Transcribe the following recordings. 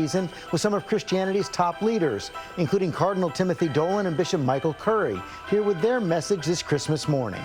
season with some of Christianity's top leaders, including Cardinal Timothy Dolan and Bishop Michael Curry, here with their message this Christmas morning.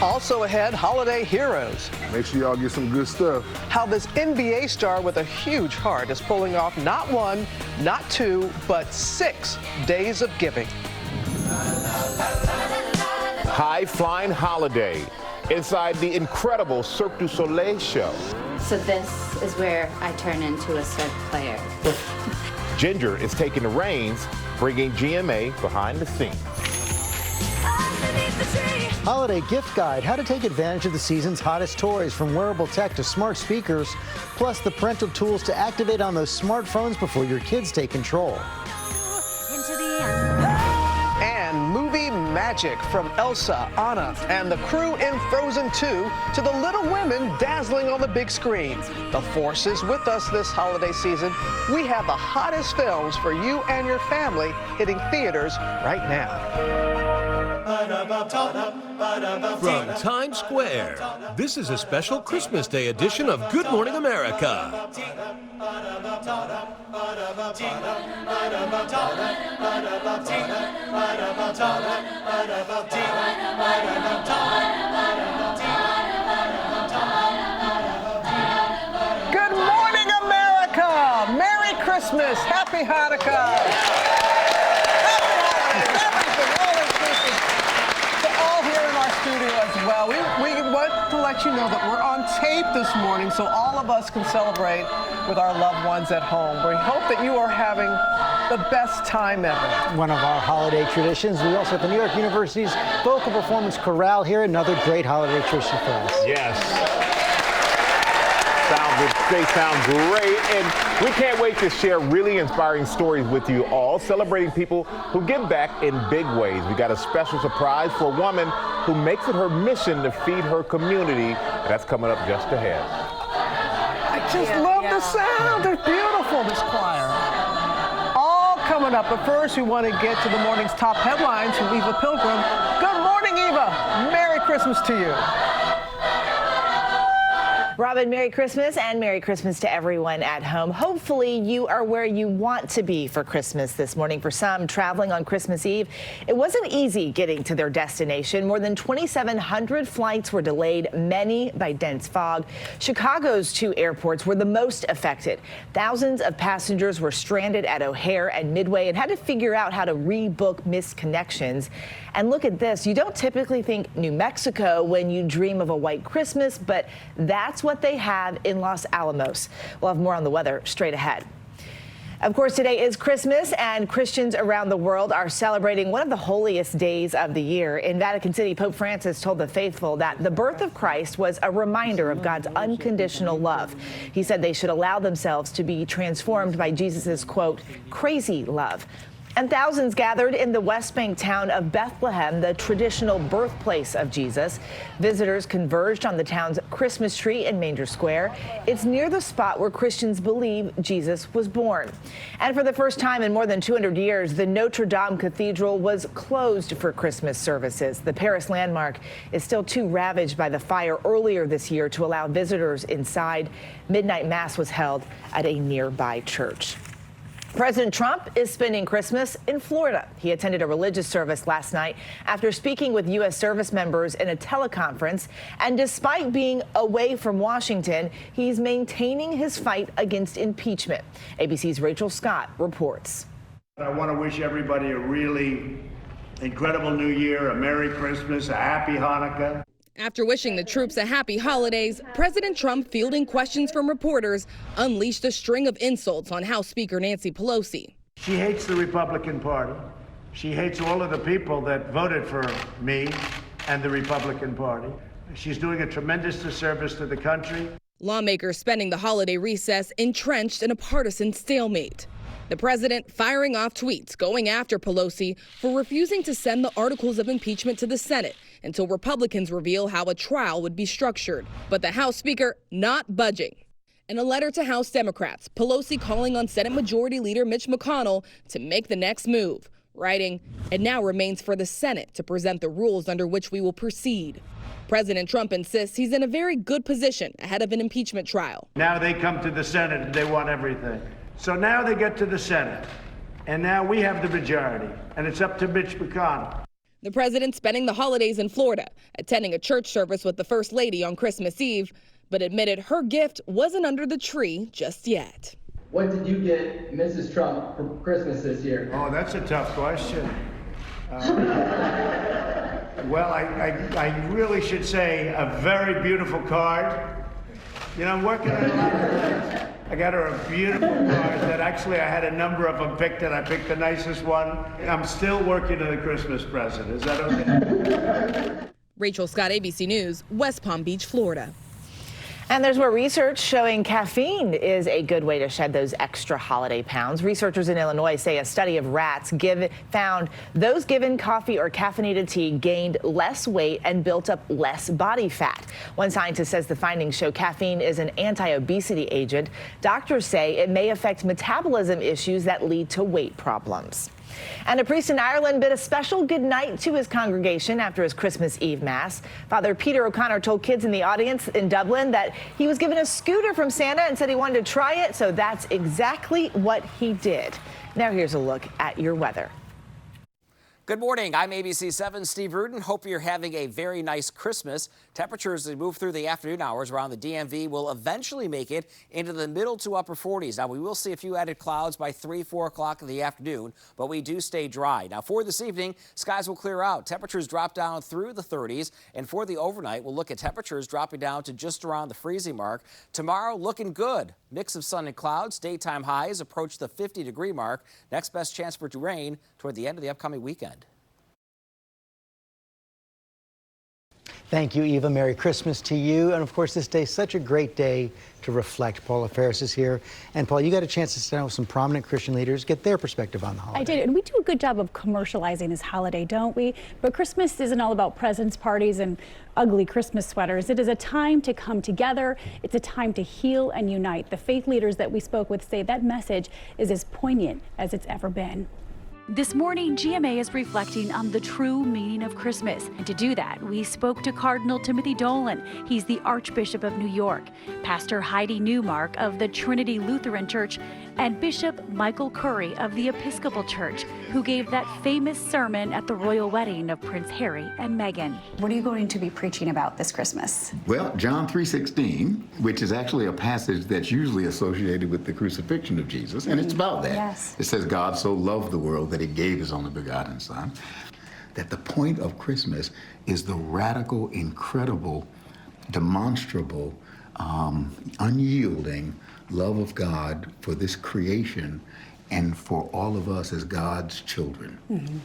Also ahead, holiday heroes. Make sure y'all get some good stuff. How this NBA star with a huge heart is pulling off not one, not two, but 6 days of giving. High-flying holiday inside the incredible Cirque du Soleil show. So this is where I turn into a stud player. Ginger is taking the reins, bringing GMA behind the scenes. Holiday gift guide, how to take advantage of the season's hottest toys, from wearable tech to smart speakers, plus the parental tools to activate on those smartphones before your kids take control. And movie magic, from Elsa, Anna, and the crew in Frozen 2 to the Little Women dazzling on the big screen. The Force is with us this holiday season. We have the hottest films for you and your family hitting theaters right now. From Times Square, this is a special Christmas Day edition of Good Morning America. Good morning, America! Merry Christmas! Happy Hanukkah! Studio as well. We want to let you know that we're on tape this morning so all of us can celebrate with our loved ones at home. We hope that you are having the best time ever. One of our holiday traditions. We also have the New York University's Vocal Performance Chorale here, another great holiday tradition for us. Yes. They sound great, and we can't wait to share really inspiring stories with you all, celebrating people who give back in big ways. We got a special surprise for a woman who makes it her mission to feed her community, and that's coming up just ahead. I just love the sound. They're beautiful, this choir. All coming up, but first we want to get to the morning's top headlines from Eva Pilgrim. Good morning, Eva. Merry Christmas to you. Robin, Merry Christmas, and Merry Christmas to everyone at home. Hopefully you are where you want to be for Christmas this morning. For some, traveling on Christmas Eve, it wasn't easy getting to their destination. More than 2,700 flights were delayed, many by dense fog. Chicago's 2 airports were the most affected. Thousands of passengers were stranded at O'Hare and Midway and had to figure out how to rebook missed connections. And look at this. You don't typically think New Mexico when you dream of a white Christmas, but that's what they have in Los Alamos. We'll have more on the weather straight ahead. Of course, today is Christmas, and Christians around the world are celebrating one of the holiest days of the year. In Vatican City, Pope Francis told the faithful that the birth of Christ was a reminder of God's unconditional love. He said they should allow themselves to be transformed by Jesus's, quote, crazy love. And thousands gathered in the West Bank town of Bethlehem, the traditional birthplace of Jesus. Visitors converged on the town's Christmas tree in Manger Square. It's near the spot where Christians believe Jesus was born. And for the first time in more than 200 years, the Notre Dame Cathedral was closed for Christmas services. The Paris landmark is still too ravaged by the fire earlier this year to allow visitors inside. Midnight Mass was held at a nearby church. President Trump is spending Christmas in Florida. He attended a religious service last night after speaking with U.S. service members in a teleconference. And despite being away from Washington, he's maintaining his fight against impeachment. ABC's Rachel Scott reports. I want to wish everybody a really incredible New Year, a Merry Christmas, a Happy Hanukkah. After wishing the troops a happy holidays, President Trump, fielding questions from reporters, unleashed a string of insults on House Speaker Nancy Pelosi. She hates the Republican Party. She hates all of the people that voted for me and the Republican Party. She's doing a tremendous disservice to the country. Lawmakers spending the holiday recess entrenched in a partisan stalemate. The president firing off tweets going after Pelosi for refusing to send the articles of impeachment to the Senate until Republicans reveal how a trial would be structured. But the House Speaker not budging. In a letter to House Democrats, Pelosi calling on Senate Majority Leader Mitch McConnell to make the next move, writing, "It now remains for the Senate to present the rules under which we will proceed." President Trump insists he's in a very good position ahead of an impeachment trial. Now they come to the Senate and they want everything. So now they get to the Senate, and now we have the majority, and it's up to Mitch McConnell. The president spending the holidays in Florida, attending a church service with the First Lady on Christmas Eve, but admitted her gift wasn't under the tree just yet. What did you get Mrs. Trump for Christmas this year? Oh, that's a tough question. Well, I really should say a very beautiful card. You know, I'm working on it. I got her a beautiful card that actually I had a number of them picked, and I picked the nicest one. I'm still working on the Christmas present. Is that okay? Rachel Scott, ABC News, West Palm Beach, Florida. And there's more research showing caffeine is a good way to shed those extra holiday pounds. Researchers in Illinois say a study of rats found those given coffee or caffeinated tea gained less weight and built up less body fat. One scientist says the findings show caffeine is an anti-obesity agent. Doctors say it may affect metabolism issues that lead to weight problems. And a priest in Ireland bid a special goodnight to his congregation after his Christmas Eve Mass. Father Peter O'Connor told kids in the audience in Dublin that he was given a scooter from Santa and said he wanted to try it, so that's exactly what he did. Now here's a look at your weather. Good morning. I'm ABC 7's Steve Rudin. Hope you're having a very nice Christmas. Temperatures as we move through the afternoon hours around the DMV will eventually make it into the middle to upper 40s. Now, we will see a few added clouds by 3, 4 o'clock in the afternoon, but we do stay dry. Now, for this evening, skies will clear out. Temperatures drop down through the 30s, and for the overnight, we'll look at temperatures dropping down to just around the freezing mark. Tomorrow, looking good. Mix of sun and clouds. Daytime highs approach the 50-degree mark. Next best chance for rain toward the end of the upcoming weekend. Thank you, Eva. Merry Christmas to you. And of course, this day is such a great day to reflect. Paula Ferris is here. And Paula, you got a chance to sit down with some prominent Christian leaders, get their perspective on the holiday. I did, and we do a good job of commercializing this holiday, don't we? But Christmas isn't all about presents, parties, and ugly Christmas sweaters. It is a time to come together. It's a time to heal and unite. The faith leaders that we spoke with say that message is as poignant as it's ever been. This morning, GMA is reflecting on the true meaning of Christmas. And to do that, we spoke to Cardinal Timothy Dolan. He's the Archbishop of New York, Pastor Heidi Newmark of the Trinity Lutheran Church, and Bishop Michael Curry of the Episcopal Church, who gave that famous sermon at the royal wedding of Prince Harry and Meghan. What are you going to be preaching about this Christmas? Well, John 3:16, which is actually a passage that's usually associated with the crucifixion of Jesus, and it's about that. Yes. It says, God so loved the world that he gave his only begotten Son. That the point of Christmas is the radical, incredible, demonstrable, unyielding love of God for this creation and for all of us as God's children.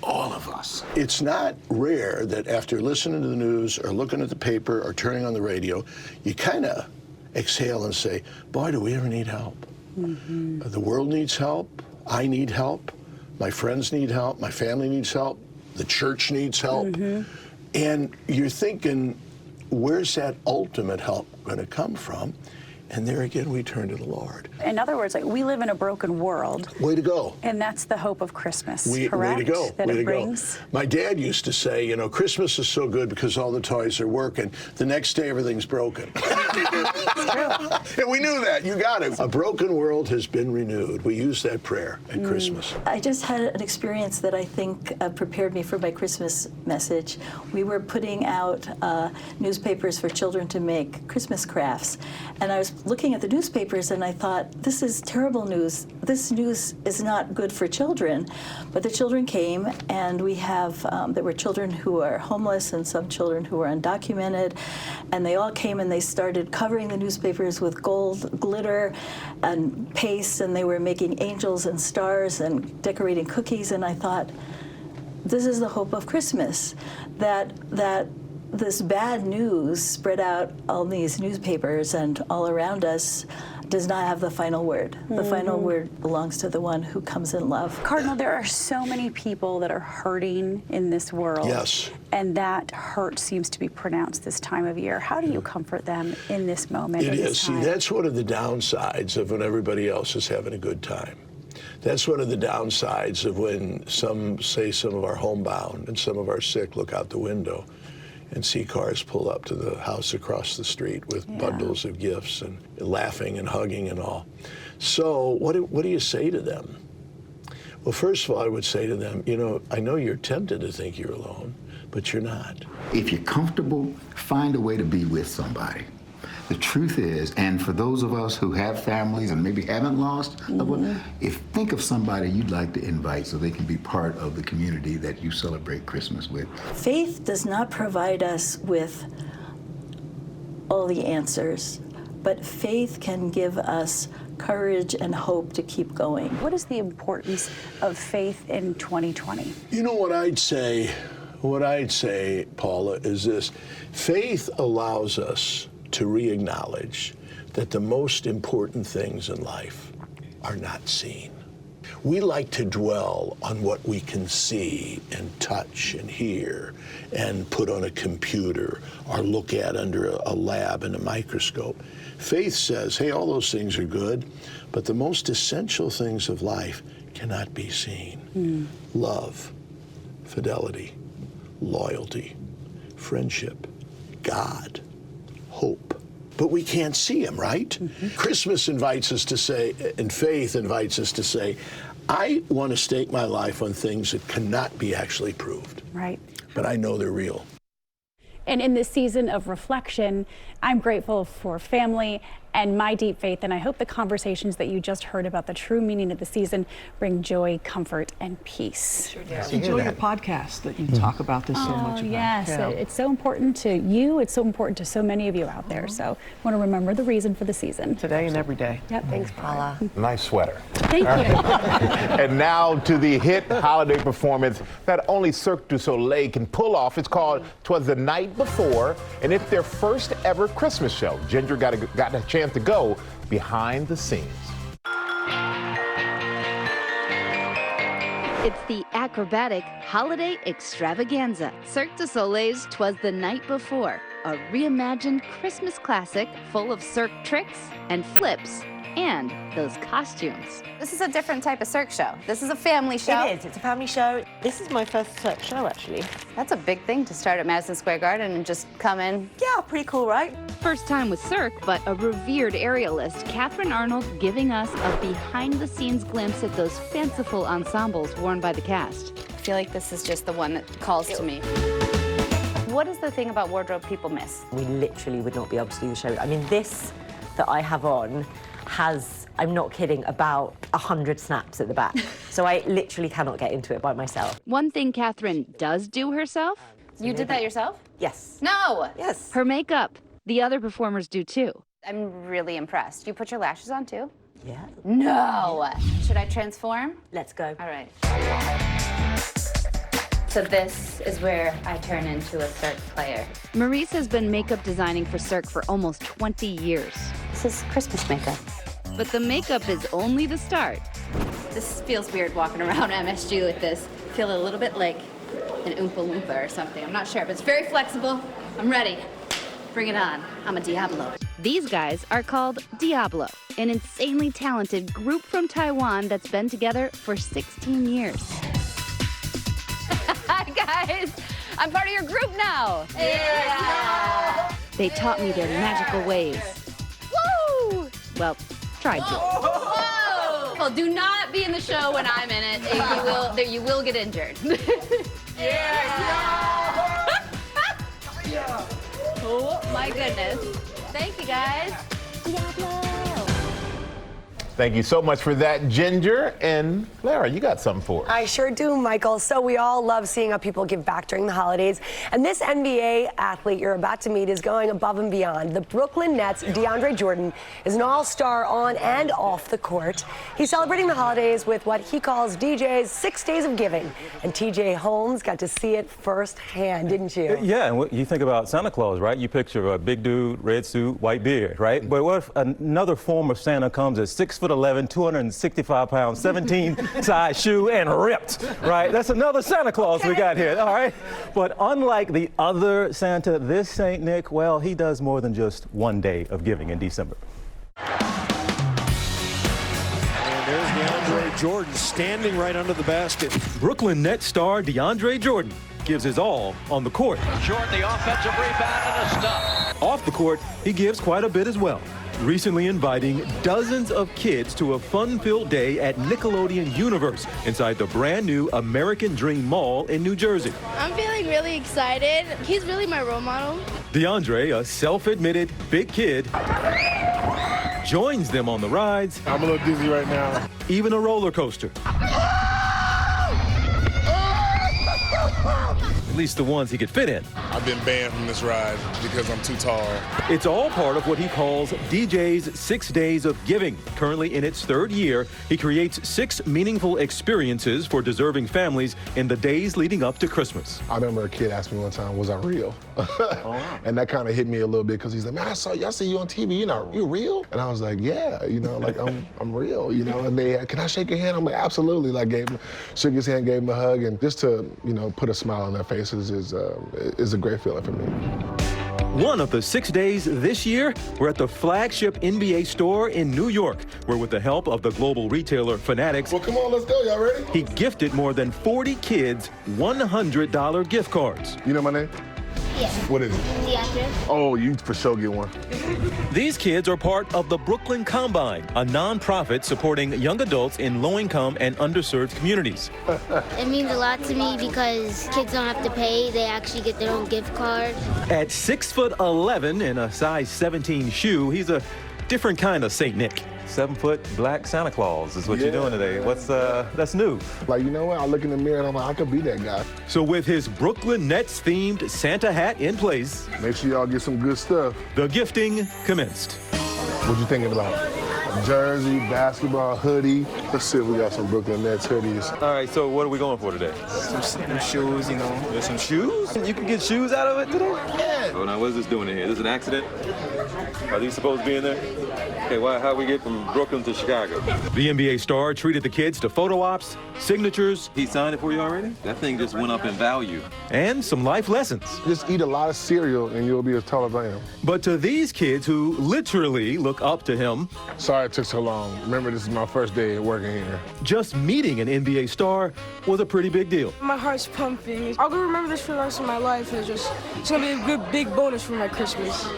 All of us. It's not rare that after listening to the news or looking at the paper or turning on the radio, you kind of exhale and say, boy, do we ever need help. The world needs help. I need help. My friends need help. My family needs help. The church needs help. And you're thinking, where's that ultimate help going to come from? And there again, we turn to the Lord. In other words, like, we live in a broken world. Way to go. And that's the hope of Christmas, correct? Way to go. That way it to brings. Go. My dad used to say, you know, Christmas is so good because all the toys are working. The next day, everything's broken. And we knew that. You got it. A broken world has been renewed. We use that prayer at Christmas. I just had an experience that I think prepared me for my Christmas message. We were putting out newspapers for children to make Christmas crafts. And I was looking at the newspapers and I thought, this is terrible news. This news is not good for children. But the children came, and we have, there were children who are homeless and some children who are undocumented. And they all came and they started covering the newspapers with gold glitter and paste, and they were making angels and stars and decorating cookies. And I thought, this is the hope of Christmas, that this bad news spread out on these newspapers and all around us does not have the final word. The final word belongs to the one who comes in love. Cardinal, there are so many people that are hurting in this world. Yes. And that hurt seems to be pronounced this time of year. How do you comfort them in this moment? It is. See, that's one of the downsides of when everybody else is having a good time. That's one of the downsides of when some of our homebound and some of our sick look out the window and see cars pull up to the house across the street with bundles of gifts and laughing and hugging and all. So what do you say to them? Well, first of all, I would say to them, you know, I know you're tempted to think you're alone, but you're not. If you're comfortable, find a way to be with somebody. The truth is, and for those of us who have families and maybe haven't lost loved ones, think of somebody you'd like to invite so they can be part of the community that you celebrate Christmas with. Faith does not provide us with all the answers, but faith can give us courage and hope to keep going. What is the importance of faith in 2020? You know what I'd say, Paula, is this. Faith allows us to re-acknowledge that the most important things in life are not seen. We like to dwell on what we can see and touch and hear and put on a computer or look at under a lab in a microscope. Faith says, hey, all those things are good, but the most essential things of life cannot be seen. Love, fidelity, loyalty, friendship, God, hope. But we can't see him, right? Christmas invites us to say, and faith invites us to say, I want to stake my life on things that cannot be actually proved. Right. But I know they're real. And in this season of reflection, I'm grateful for family and my deep faith, and I hope the conversations that you just heard about the true meaning of the season bring joy, comfort, and peace. Sure do. Enjoy your podcast that you talk about this so much about. Yes, it's so important to you. It's so important to so many of you out there. So I want to remember the reason for the season. Today and every day. Yep. Thanks, Paula. Nice sweater. Thank you. And now to the hit holiday performance that only Cirque du Soleil can pull off. It's called 'Twas the Night Before, and it's their first ever Christmas show. Ginger got a chance to go behind the scenes. It's the acrobatic holiday extravaganza. Cirque du Soleil's 'Twas the Night Before, a reimagined Christmas classic full of Cirque tricks and flips and those costumes. This is a different type of Cirque show. This is a family show. It is. It's a family show. This is my first Cirque show, actually. That's a big thing to start at Madison Square Garden and just come in. Yeah, pretty cool, right? First time with Cirque, but a revered aerialist, Catherine Arnold, giving us a behind-the-scenes glimpse at those fanciful ensembles worn by the cast. I feel like this is just the one that calls to me. What is the thing about wardrobe people miss? We literally would not be able to do the show. I mean, this that I have on has, I'm not kidding, about 100 snaps at the back. So I literally cannot get into it by myself. One thing Catherine does do herself. You did that yourself? Yes. No! Yes. Her makeup. The other performers do too. I'm really impressed. You put your lashes on too? Yeah. No! Should I transform? Let's go. All right. So this is where I turn into a Cirque player. Maurice has been makeup designing for Cirque for almost 20 years. This is Christmas makeup. But the makeup is only the start. This feels weird walking around MSG with this. I feel a little bit like an Oompa Loompa or something. I'm not sure, but it's very flexible. I'm ready. Bring it on. I'm a Diablo. These guys are called Diablo, an insanely talented group from Taiwan that's been together for 16 years. Hi, guys. I'm part of your group now. Yeah. They taught me their magical ways. Woo! Well, tried to. Whoa! Well, do not be in the show when I'm in it. You will get injured. Yeah! Oh, my goodness. Thank you, guys. Diablo. Thank you so much for that, Ginger. And Lara, you got something for us. I sure do, Michael. So we all love seeing how people give back during the holidays. And this NBA athlete you're about to meet is going above and beyond. The Brooklyn Nets' DeAndre Jordan is an all-star on and off the court. He's celebrating the holidays with what he calls DJ's 6 days of giving. And TJ Holmes got to see it firsthand, didn't you? Yeah, and you think about Santa Claus, right? You picture a big dude, red suit, white beard, right? But what if another form of Santa comes at 6'11", 265 pounds, 17 size shoe, and ripped, right? That's another Santa Claus we got here, all right? But unlike the other Santa, this Saint Nick, well, he does more than just one day of giving in December. And there's the DeAndre Jordan standing right under the basket. Brooklyn Nets star DeAndre Jordan gives his all on the court. Jordan, the offensive rebound and a stop. Off the court, he gives quite a bit as well. Recently inviting dozens of kids to a fun-filled day at Nickelodeon Universe inside the brand new American Dream Mall in New Jersey. I'm feeling really excited. He's really my role model. DeAndre, a self-admitted big kid, joins them on the rides. I'm a little dizzy right now. Even a roller coaster. At least the ones he could fit in. I've been banned from this ride because I'm too tall. It's all part of what he calls DJ's 6 Days of Giving. Currently in its third year, he creates 6 meaningful experiences for deserving families in the days leading up to Christmas. I remember a kid asked me one time, was I real? And that kind of hit me a little bit because he's like, man, I see you on TV, you real? And I was like, yeah, like I'm real, and they, can I shake your hand? I'm like, absolutely. Like shook his hand, gave him a hug, and just to, put a smile on their faces is a great feeling for me. One of the 6 days this year, we're at the flagship NBA store in New York, where with the help of the global retailer Fanatics, well, come on, let's go, y'all ready? He gifted more than 40 kids $100 gift cards. You know my name? Yeah. What is it? DeAndre. Oh, you for sure get one. These kids are part of the Brooklyn Combine, a nonprofit supporting young adults in low-income and underserved communities. It means a lot to me because kids don't have to pay. They actually get their own gift card. At 6'11" and a size 17 shoe, he's a different kind of Saint Nick. 7-foot black Santa Claus is what you're doing today. That's new. Like, you know what? I look in the mirror and I'm like, I could be that guy. So with his Brooklyn Nets themed Santa hat in place, make sure y'all get some good stuff. The gifting commenced. What you thinking about? A jersey, basketball, hoodie. Let's see if we got some Brooklyn Nets hoodies. All right, so what are we going for today? Some shoes, There's some shoes? You can get shoes out of it today? Yeah. Oh, now what is this doing in here? Is this an accident? Are these supposed to be in there? Okay, how we get from Brooklyn to Chicago? The NBA star treated the kids to photo ops, signatures. He signed it for you already? That thing just went up in value. And some life lessons. Just eat a lot of cereal and you'll be as tall as I am. But to these kids who literally look up to him, sorry it took so long. Remember, this is my first day working here. Just meeting an NBA star was a pretty big deal. My heart's pumping. I'll remember this for the rest of my life. It's gonna be a good big bonus for my Christmas.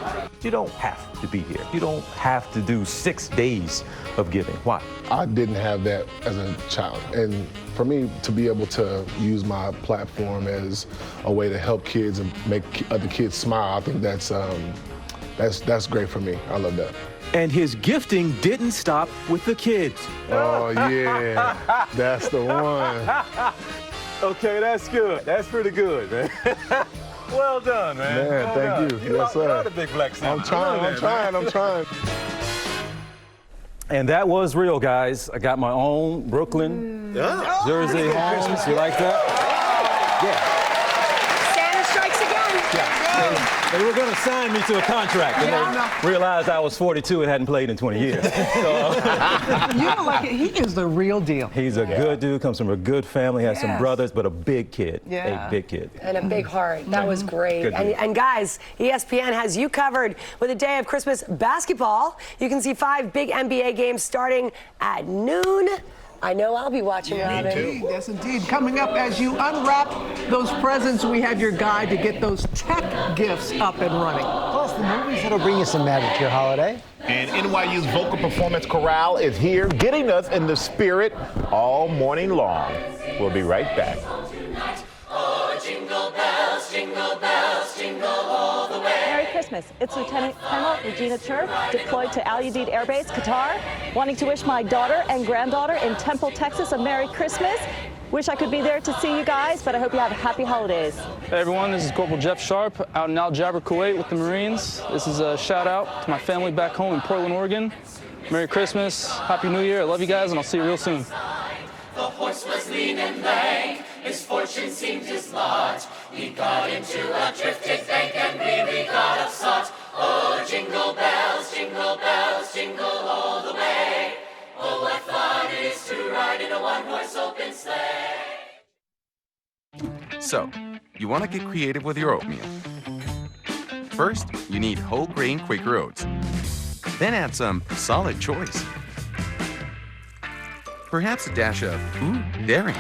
You don't have to be here. You don't have to do 6 days of giving. Why? I didn't have that as a child. And for me to be able to use my platform as a way to help kids and make other kids smile, I think that's great for me. I love that. And his gifting didn't stop with the kids. Oh, yeah. That's the one. Okay, that's good. That's pretty good, man. Well done, man. Man, thank you. Yes, sir. You're the big black Santa. I'm trying. And that was real, guys. I got my own Brooklyn jersey home. You like that? Yeah. Santa strikes again. Yeah. They were going to sign me to a contract, and they realized I was 42 and hadn't played in 20 years. So, You don't like it. He is the real deal. He's a good dude, comes from a good family, has some brothers, but a big kid. Yeah. A big kid. And a big heart. That was great. Good And guys, ESPN has you covered with a day of Christmas basketball. You can see 5 big NBA games starting at noon. I know I'll be watching, Robin. Indeed. Yes, indeed. Coming up, as you unwrap those presents, we have your guide to get those tech gifts up and running. Plus, the movies that'll bring you some magic to your holiday. And NYU's Vocal Performance Chorale is here, getting us in the spirit all morning long. We'll be right back. Oh, jingle bells, jingle all the way. Merry Christmas. It's Lieutenant Colonel Regina Turk, deployed to Al Udeid Air Base, Qatar, wanting to wish my daughter and granddaughter in Temple, Texas, a Merry Christmas. Wish I could be there to see you guys, but I hope you have happy holidays. Hey everyone, this is Corporal Jeff Sharp out in Al Jaber, Kuwait with the Marines. This is a shout out to my family back home in Portland, Oregon. Merry Christmas, Happy New Year. I love you guys and I'll see you real soon. The horse was lean and lank, his fortune seemed his lot. He got into a drifted bank and weary God of sought. Oh, jingle bells, jingle all the way. Oh, what fun it is to ride in a one-horse open sleigh. So, you want to get creative with your oatmeal. First, you need whole grain Quaker oats. Then add some Solid Choice. perhaps a dash of, ooh, daring.